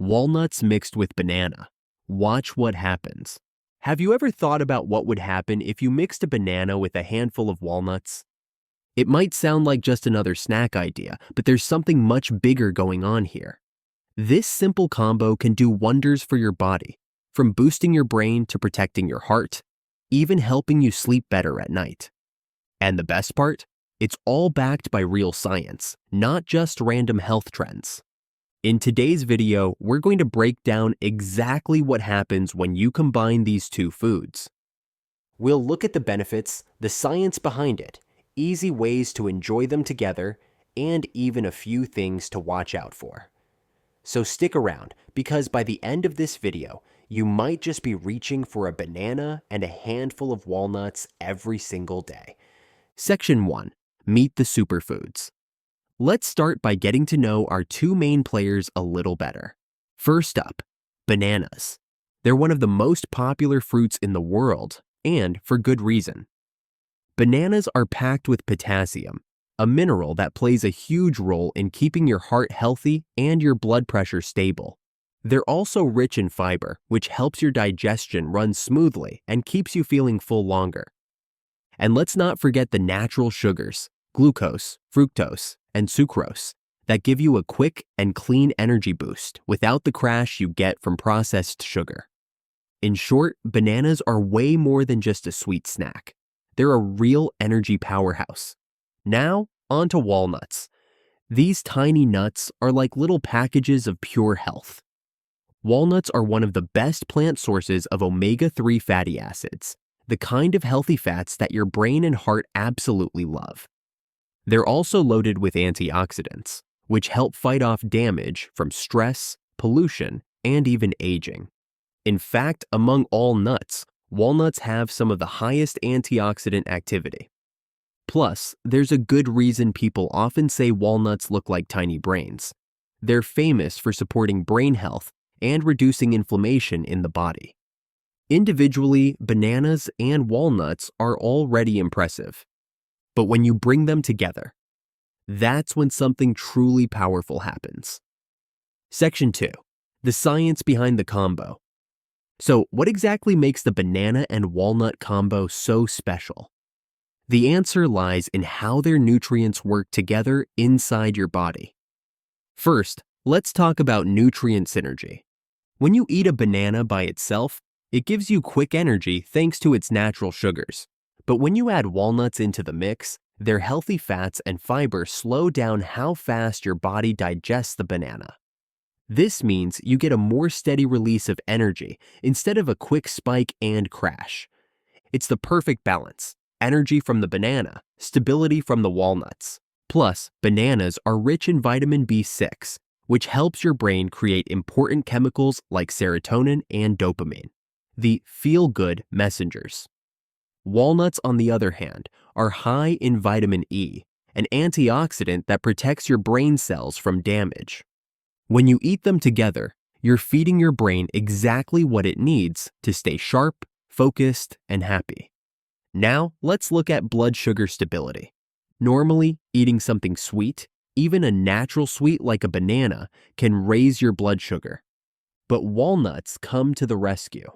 Walnuts mixed with banana. Watch what happens. Have you ever thought about what would happen if you mixed a banana with a handful of walnuts? It might sound like just another snack idea, but there's something much bigger going on here. This simple combo can do wonders for your body, from boosting your brain to protecting your heart, even helping you sleep better at night. And the best part? It's all backed by real science, not just random health trends. In today's video, we're going to break down exactly what happens when you combine these two foods. We'll look at the benefits, the science behind it, easy ways to enjoy them together, and even a few things to watch out for. So stick around, because by the end of this video, you might just be reaching for a banana and a handful of walnuts every single day. Section 1. Meet the Superfoods. Let's start by getting to know our two main players a little better. First up, bananas. They're one of the most popular fruits in the world, and for good reason. Bananas are packed with potassium, a mineral that plays a huge role in keeping your heart healthy and your blood pressure stable. They're also rich in fiber, which helps your digestion run smoothly and keeps you feeling full longer. And let's not forget the natural sugars, glucose, fructose, and sucrose, that give you a quick and clean energy boost without the crash you get from processed sugar. In short, bananas are way more than just a sweet snack. They're a real energy powerhouse. Now, on to walnuts. These tiny nuts are like little packages of pure health. Walnuts are one of the best plant sources of omega-3 fatty acids, the kind of healthy fats that your brain and heart absolutely love. They're also loaded with antioxidants, which help fight off damage from stress, pollution, and even aging. In fact, among all nuts, walnuts have some of the highest antioxidant activity. Plus, there's a good reason people often say walnuts look like tiny brains. They're famous for supporting brain health and reducing inflammation in the body. Individually, bananas and walnuts are already impressive. But when you bring them together, that's when something truly powerful happens. Section 2. The science behind the combo. So, what exactly makes the banana and walnut combo so special? The answer lies in how their nutrients work together inside your body. First, let's talk about nutrient synergy. When you eat a banana by itself, it gives you quick energy thanks to its natural sugars. But when you add walnuts into the mix, their healthy fats and fiber slow down how fast your body digests the banana. This means you get a more steady release of energy instead of a quick spike and crash. It's the perfect balance: energy from the banana, stability from the walnuts. Plus, bananas are rich in vitamin B6, which helps your brain create important chemicals like serotonin and dopamine, the feel-good messengers. Walnuts, on the other hand, are high in vitamin E, an antioxidant that protects your brain cells from damage. When you eat them together, you're feeding your brain exactly what it needs to stay sharp, focused, and happy. Now, let's look at blood sugar stability. Normally, eating something sweet, even a natural sweet like a banana, can raise your blood sugar. But walnuts come to the rescue.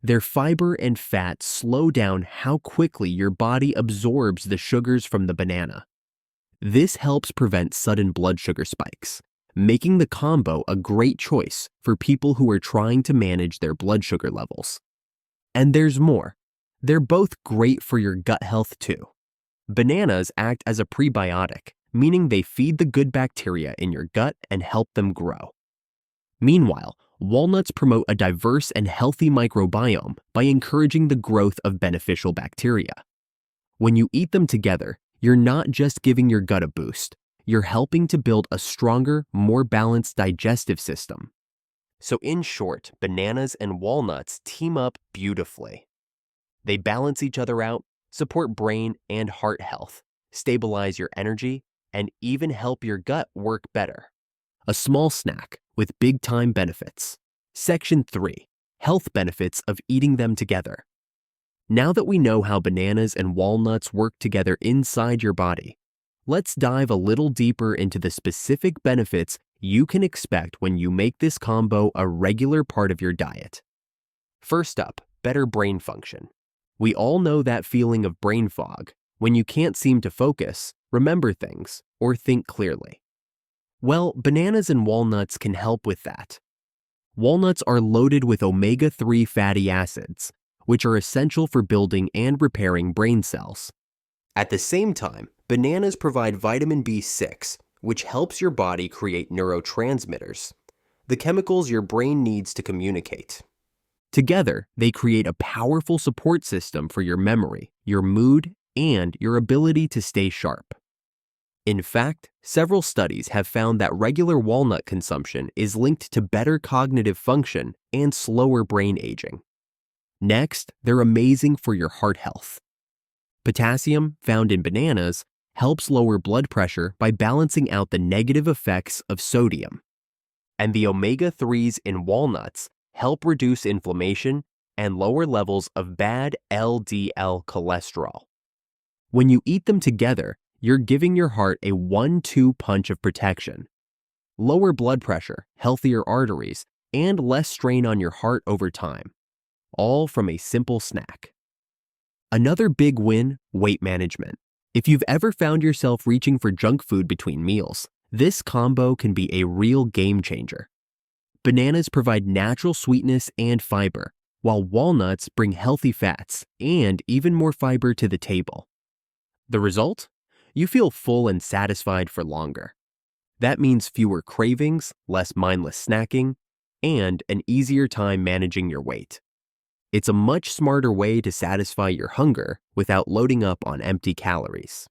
Their fiber and fat slow down how quickly your body absorbs the sugars from the banana. This helps prevent sudden blood sugar spikes, making the combo a great choice for people who are trying to manage their blood sugar levels. And there's more. They're both great for your gut health too. Bananas act as a prebiotic, meaning they feed the good bacteria in your gut and help them grow. Meanwhile, walnuts promote a diverse and healthy microbiome by encouraging the growth of beneficial bacteria. When you eat them together, you're not just giving your gut a boost, you're helping to build a stronger, more balanced digestive system. So in short, bananas and walnuts team up beautifully. They balance each other out, support brain and heart health, stabilize your energy, and even help your gut work better. A small snack with big-time benefits. Section 3. Health benefits of eating them together. Now that we know how bananas and walnuts work together inside your body, let's dive a little deeper into the specific benefits you can expect when you make this combo a regular part of your diet. First up, better brain function. We all know that feeling of brain fog, when you can't seem to focus, remember things, or think clearly. Well, bananas and walnuts can help with that. Walnuts are loaded with omega-3 fatty acids, which are essential for building and repairing brain cells. At the same time, bananas provide vitamin B6, which helps your body create neurotransmitters, the chemicals your brain needs to communicate. Together, they create a powerful support system for your memory, your mood, and your ability to stay sharp. In fact, several studies have found that regular walnut consumption is linked to better cognitive function and slower brain aging. Next, they're amazing for your heart health. Potassium, found in bananas, helps lower blood pressure by balancing out the negative effects of sodium. And the omega-3s in walnuts help reduce inflammation and lower levels of bad LDL cholesterol. When you eat them together, you're giving your heart a 1-2 punch of protection. Lower blood pressure, healthier arteries, and less strain on your heart over time. All from a simple snack. Another big win, weight management. If you've ever found yourself reaching for junk food between meals, this combo can be a real game changer. Bananas provide natural sweetness and fiber, while walnuts bring healthy fats and even more fiber to the table. The result? You feel full and satisfied for longer. That means fewer cravings, less mindless snacking, and an easier time managing your weight. It's a much smarter way to satisfy your hunger without loading up on empty calories.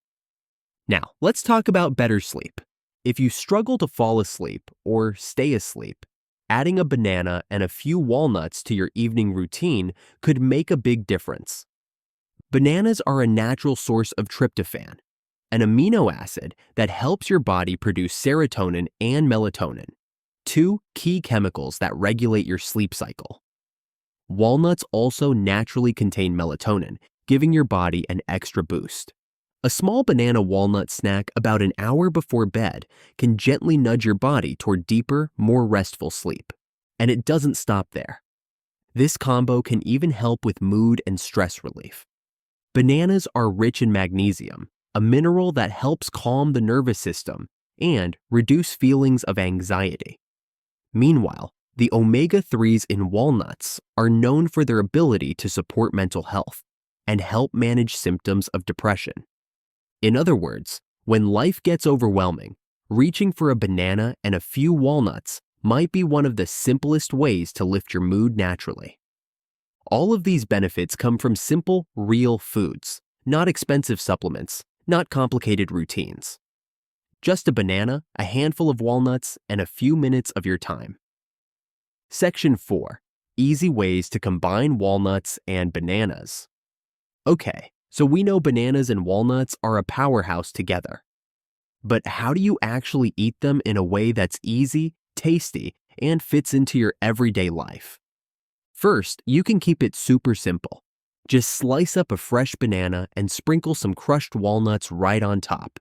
Now, let's talk about better sleep. If you struggle to fall asleep or stay asleep, adding a banana and a few walnuts to your evening routine could make a big difference. Bananas are a natural source of tryptophan, an amino acid that helps your body produce serotonin and melatonin, two key chemicals that regulate your sleep cycle. Walnuts also naturally contain melatonin, giving your body an extra boost. A small banana walnut snack about an hour before bed can gently nudge your body toward deeper, more restful sleep. And it doesn't stop there. This combo can even help with mood and stress relief. Bananas are rich in magnesium, a mineral that helps calm the nervous system and reduce feelings of anxiety. Meanwhile, the omega-3s in walnuts are known for their ability to support mental health and help manage symptoms of depression. In other words, when life gets overwhelming, reaching for a banana and a few walnuts might be one of the simplest ways to lift your mood naturally. All of these benefits come from simple, real foods, not expensive supplements, not complicated routines. Just a banana, a handful of walnuts, and a few minutes of your time. Section 4. Easy ways to combine walnuts and bananas. Okay, so we know bananas and walnuts are a powerhouse together. But how do you actually eat them in a way that's easy, tasty, and fits into your everyday life? First, you can keep it super simple. Just slice up a fresh banana and sprinkle some crushed walnuts right on top.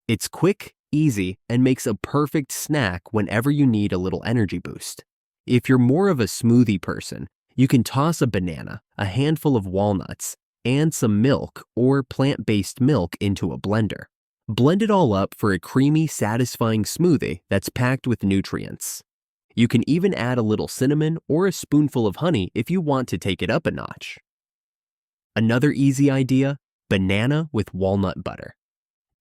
It's quick, easy, and makes a perfect snack whenever you need a little energy boost. If you're more of a smoothie person, you can toss a banana, a handful of walnuts, and some milk or plant-based milk into a blender. Blend it all up for a creamy, satisfying smoothie that's packed with nutrients. You can even add a little cinnamon or a spoonful of honey if you want to take it up a notch. Another easy idea, banana with walnut butter.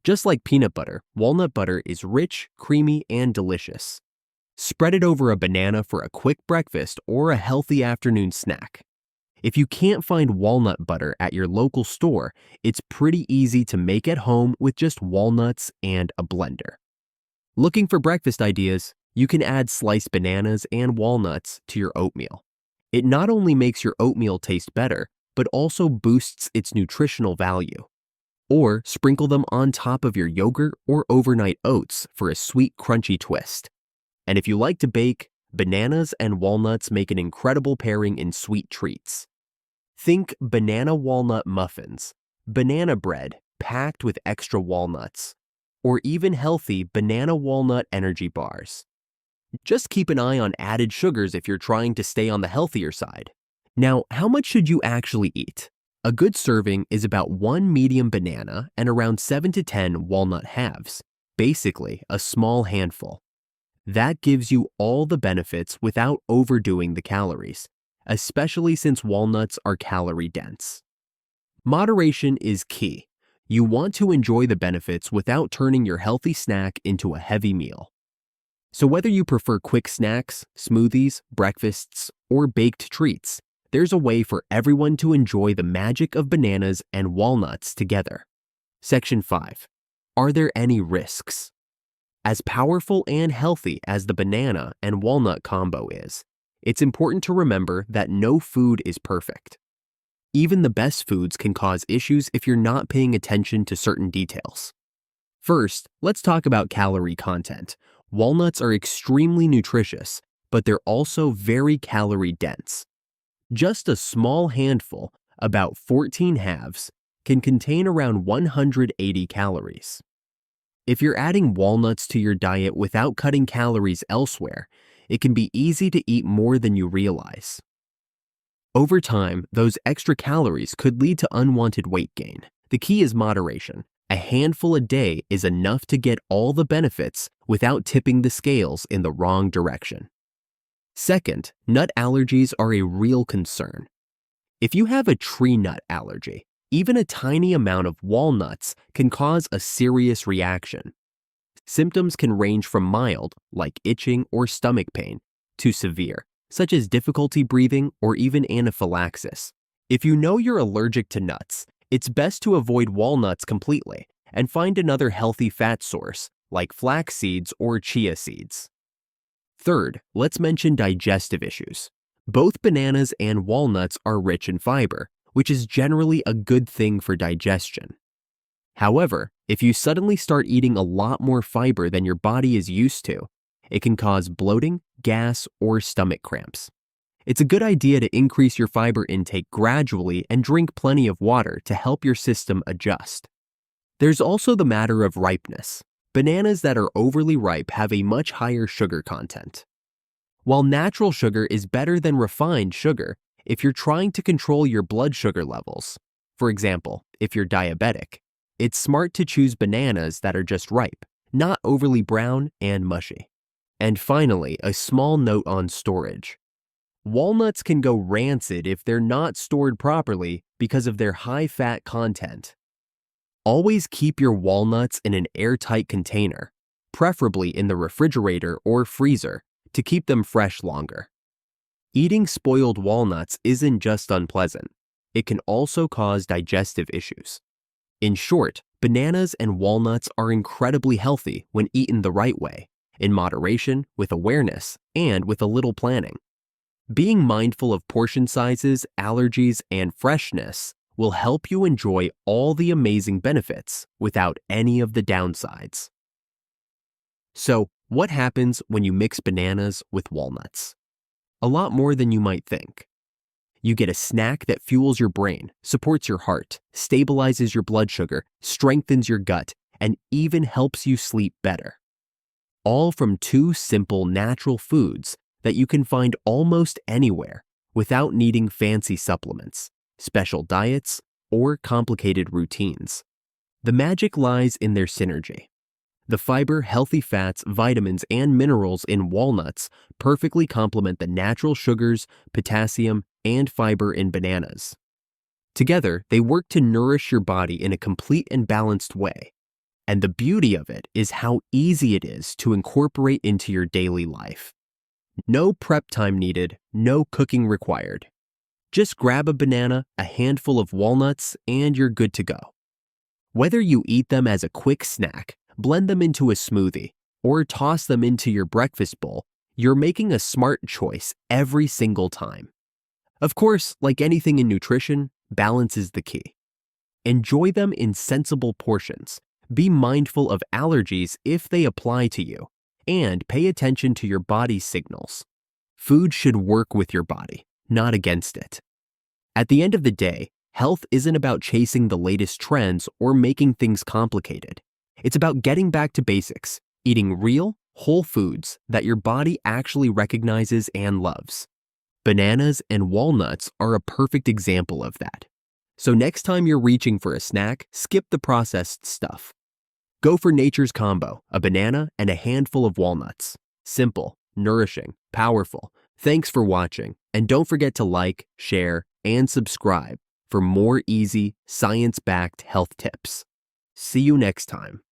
Just like peanut butter, walnut butter is rich, creamy, and delicious. Spread it over a banana for a quick breakfast or a healthy afternoon snack. If you can't find walnut butter at your local store, it's pretty easy to make at home with just walnuts and a blender. Looking for breakfast ideas? You can add sliced bananas and walnuts to your oatmeal. It not only makes your oatmeal taste better, but also boosts its nutritional value. Or sprinkle them on top of your yogurt or overnight oats for a sweet, crunchy twist. And if you like to bake, bananas and walnuts make an incredible pairing in sweet treats. Think banana walnut muffins, banana bread packed with extra walnuts, or even healthy banana walnut energy bars. Just keep an eye on added sugars if you're trying to stay on the healthier side. Now, how much should you actually eat? A good serving is about 1 medium banana and around 7 to 10 walnut halves, basically a small handful. That gives you all the benefits without overdoing the calories, especially since walnuts are calorie dense. Moderation is key. You want to enjoy the benefits without turning your healthy snack into a heavy meal. So whether you prefer quick snacks, smoothies, breakfasts, or baked treats, there's a way for everyone to enjoy the magic of bananas and walnuts together. Section 5. Are there any risks? As powerful and healthy as the banana and walnut combo is, it's important to remember that no food is perfect. Even the best foods can cause issues if you're not paying attention to certain details. First, let's talk about calorie content. Walnuts are extremely nutritious, but they're also very calorie dense. Just a small handful, about 14 halves, can contain around 180 calories. If you're adding walnuts to your diet without cutting calories elsewhere, it can be easy to eat more than you realize. Over time, those extra calories could lead to unwanted weight gain. The key is moderation. A handful a day is enough to get all the benefits without tipping the scales in the wrong direction. Second, nut allergies are a real concern. If you have a tree nut allergy, even a tiny amount of walnuts can cause a serious reaction. Symptoms can range from mild, like itching or stomach pain, to severe, such as difficulty breathing or even anaphylaxis. If you know you're allergic to nuts, it's best to avoid walnuts completely and find another healthy fat source, like flax seeds or chia seeds. Third, let's mention digestive issues. Both bananas and walnuts are rich in fiber, which is generally a good thing for digestion. However, if you suddenly start eating a lot more fiber than your body is used to, it can cause bloating, gas, or stomach cramps. It's a good idea to increase your fiber intake gradually and drink plenty of water to help your system adjust. There's also the matter of ripeness. Bananas that are overly ripe have a much higher sugar content. While natural sugar is better than refined sugar, if you're trying to control your blood sugar levels, for example, if you're diabetic, it's smart to choose bananas that are just ripe, not overly brown and mushy. And finally, a small note on storage. Walnuts can go rancid if they're not stored properly because of their high fat content. Always keep your walnuts in an airtight container, preferably in the refrigerator or freezer, to keep them fresh longer. Eating spoiled walnuts isn't just unpleasant, it can also cause digestive issues. In short, bananas and walnuts are incredibly healthy when eaten the right way, in moderation, with awareness, and with a little planning. Being mindful of portion sizes, allergies, and freshness will help you enjoy all the amazing benefits without any of the downsides. So, what happens when you mix bananas with walnuts? A lot more than you might think. You get a snack that fuels your brain, supports your heart, stabilizes your blood sugar, strengthens your gut, and even helps you sleep better. All from two simple natural foods that you can find almost anywhere without needing fancy supplements, special diets, or complicated routines. The magic lies in their synergy. The fiber, healthy fats, vitamins, and minerals in walnuts perfectly complement the natural sugars, potassium, and fiber in bananas. Together, they work to nourish your body in a complete and balanced way. And the beauty of it is how easy it is to incorporate into your daily life. No prep time needed, no cooking required. Just grab a banana, a handful of walnuts, and you're good to go. Whether you eat them as a quick snack, blend them into a smoothie, or toss them into your breakfast bowl, you're making a smart choice every single time. Of course, like anything in nutrition, balance is the key. Enjoy them in sensible portions. Be mindful of allergies if they apply to you, and pay attention to your body's signals. Food should work with your body, not against it. At the end of the day, health isn't about chasing the latest trends or making things complicated. It's about getting back to basics, eating real, whole foods that your body actually recognizes and loves. Bananas and walnuts are a perfect example of that. So next time you're reaching for a snack, skip the processed stuff. Go for nature's combo, a banana and a handful of walnuts. Simple, nourishing, powerful. Thanks for watching, and don't forget to like, share, and subscribe for more easy, science-backed health tips. See you next time.